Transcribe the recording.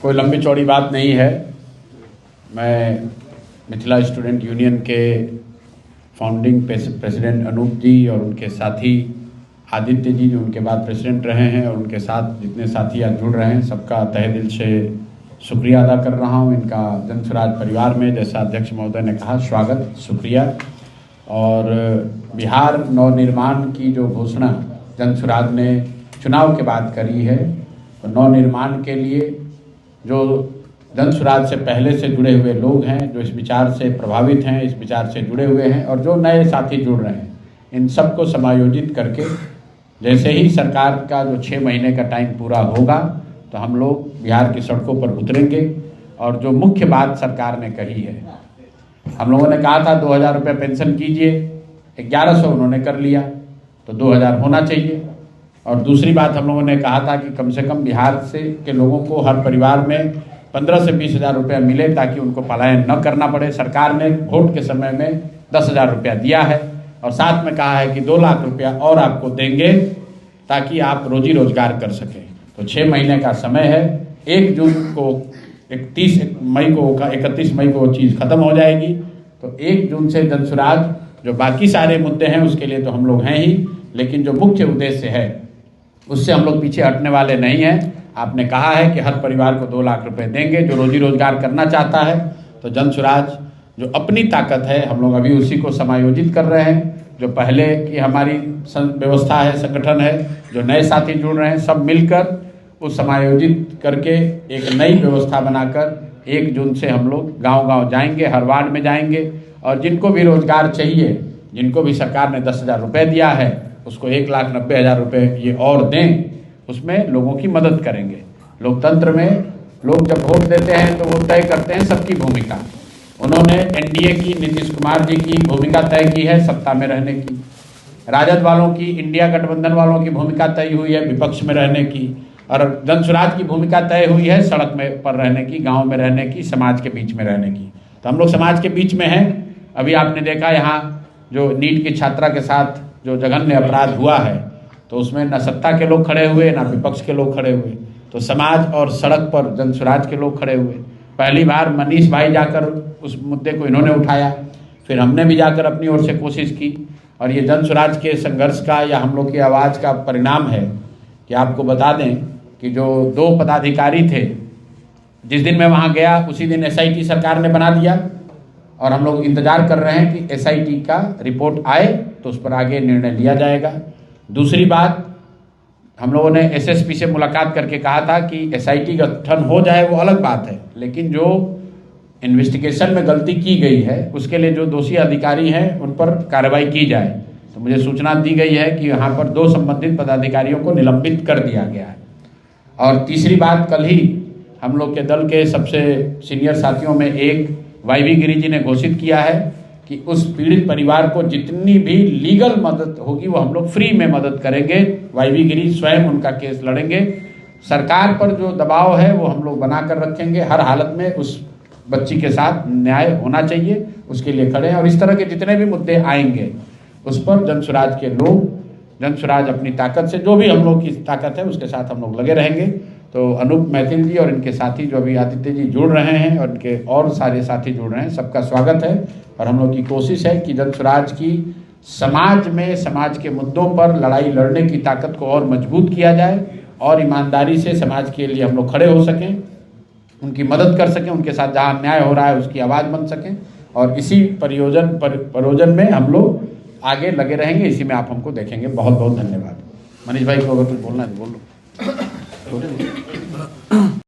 कोई लंबी चौड़ी बात नहीं है। मैं मिथिला स्टूडेंट यूनियन के फाउंडिंग प्रेसिडेंट अनूप जी और उनके साथी आदित्य जी जो उनके बाद प्रेसिडेंट रहे हैं और उनके साथ जितने साथी आज जुड़ रहे हैं सबका तहे दिल से शुक्रिया अदा कर रहा हूं। इनका जन स्वराज परिवार में, जैसा अध्यक्ष महोदय ने कहा, स्वागत, शुक्रिया। और बिहार नवनिर्माण की जो घोषणा जन स्वराज ने चुनाव के बाद करी है, तो नवनिर्माण के लिए जो जन स्वराज से पहले से जुड़े हुए लोग हैं, जो इस विचार से प्रभावित हैं, इस विचार से जुड़े हुए हैं और जो नए साथी जुड़ रहे हैं, इन सबको समायोजित करके जैसे ही सरकार का जो 6 महीने का टाइम पूरा होगा तो हम लोग बिहार की सड़कों पर उतरेंगे। और जो मुख्य बात सरकार ने कही है, हम लोगों ने कहा था 2000 रुपये पेंशन कीजिए, 1100 उन्होंने कर लिया, तो 2000 होना चाहिए। और दूसरी बात हम लोगों ने कहा था कि कम से कम बिहार से के लोगों को हर परिवार में 15 से 20 हज़ार रुपया मिले ताकि उनको पलायन न करना पड़े। सरकार ने वोट के समय में 10,000 रुपया दिया है और साथ में कहा है कि 2 लाख रुपया और आपको देंगे ताकि आप रोजी रोजगार कर सकें। तो 6 महीने का समय है। 1 जून को 31 मई को वो चीज़ खत्म हो जाएगी। तो 1 जून से जन स्वराज जो बाकी सारे मुद्दे हैं उसके लिए तो हम लोग हैं ही, लेकिन जो मुख्य उद्देश्य है उससे हम लोग पीछे हटने वाले नहीं हैं। आपने कहा है कि हर परिवार को 2 लाख रुपए देंगे जो रोजी रोजगार करना चाहता है। तो जन स्वराज जो अपनी ताकत है, हम लोग अभी उसी को समायोजित कर रहे हैं। जो पहले की हमारी व्यवस्था है, संगठन है, जो नए साथी जुड़ रहे हैं, सब मिलकर उस समायोजित करके एक नई व्यवस्था बनाकर 1 जून से हम लोग गांव-गांव जाएंगे, हर वार्ड में जाएंगे और जिनको भी रोजगार चाहिए, जिनको भी सरकार ने 10,000 रुपये दिया है, उसको 1,90,000 रुपये ये और दें, उसमें लोगों की मदद करेंगे। लोकतंत्र में लोग जब वोट देते हैं तो वो तय करते हैं सबकी भूमिका। उन्होंने एनडीए की, नीतीश कुमार जी की भूमिका तय की है सत्ता में रहने की, राजद वालों की, इंडिया गठबंधन वालों की भूमिका तय हुई है विपक्ष में रहने की, और जन स्वराज की भूमिका तय हुई है सड़क में पर रहने की, गाँव में रहने की, समाज के बीच में रहने की। तो हम लोग समाज के बीच में हैं। अभी आपने देखा यहाँ जो नीट की छात्रा के साथ जो जघन्य अपराध हुआ है, तो उसमें न सत्ता के लोग खड़े हुए, न विपक्ष के लोग खड़े हुए, तो समाज और सड़क पर जन स्वराज के लोग खड़े हुए। पहली बार मनीष भाई जाकर उस मुद्दे को इन्होंने उठाया, फिर हमने भी जाकर अपनी ओर से कोशिश की, और ये जन स्वराज के संघर्ष का या हम लोग की आवाज़ का परिणाम है कि आपको बता दें कि जो 2 पदाधिकारी थे, जिस दिन मैं वहाँ गया उसी दिन SIT सरकार ने बना दिया और हम लोग इंतजार कर रहे हैं कि SIT का रिपोर्ट आए तो उस पर आगे निर्णय लिया जाएगा। दूसरी बात, हम लोगों ने SSP से मुलाकात करके कहा था कि SIT गठन हो जाए वो अलग बात है, लेकिन जो इन्वेस्टिगेशन में गलती की गई है उसके लिए जो दोषी अधिकारी हैं उन पर कार्रवाई की जाए। तो मुझे सूचना दी गई है कि यहाँ पर 2 संबंधित पदाधिकारियों को निलंबित कर दिया गया है। और तीसरी बात, कल ही हम लोग के दल के सबसे सीनियर साथियों में एक YV गिरी जी ने घोषित किया है कि उस पीड़ित परिवार को जितनी भी लीगल मदद होगी वो हम लोग फ्री में मदद करेंगे। YV गिरी स्वयं उनका केस लड़ेंगे। सरकार पर जो दबाव है वो हम लोग बना कर रखेंगे। हर हालत में उस बच्ची के साथ न्याय होना चाहिए, उसके लिए खड़े हैं। और इस तरह के जितने भी मुद्दे आएंगे उस पर जन स्वराज के लोग, जन स्वराज अपनी ताकत से, जो भी हम लोग की ताकत है उसके साथ हम लोग लगे रहेंगे। तो अनूप मैथिल जी और इनके साथी जो अभी आदित्य जी जुड़ रहे हैं और इनके और सारे साथी जुड़ रहे हैं, सबका स्वागत है। और हम लोग की कोशिश है कि जन स्वराज की समाज में, समाज के मुद्दों पर लड़ाई लड़ने की ताकत को और मजबूत किया जाए और ईमानदारी से समाज के लिए हम लोग खड़े हो सकें, उनकी मदद कर सकें, उनके साथ जहाँ अन्याय हो रहा है उसकी आवाज़ बन सकें। और इसी प्रयोजन में हम लोग आगे लगे रहेंगे। इसी में आप हमको देखेंगे। बहुत बहुत धन्यवाद। मनीष भाई को अगर कुछ बोलना है तो बोल लो।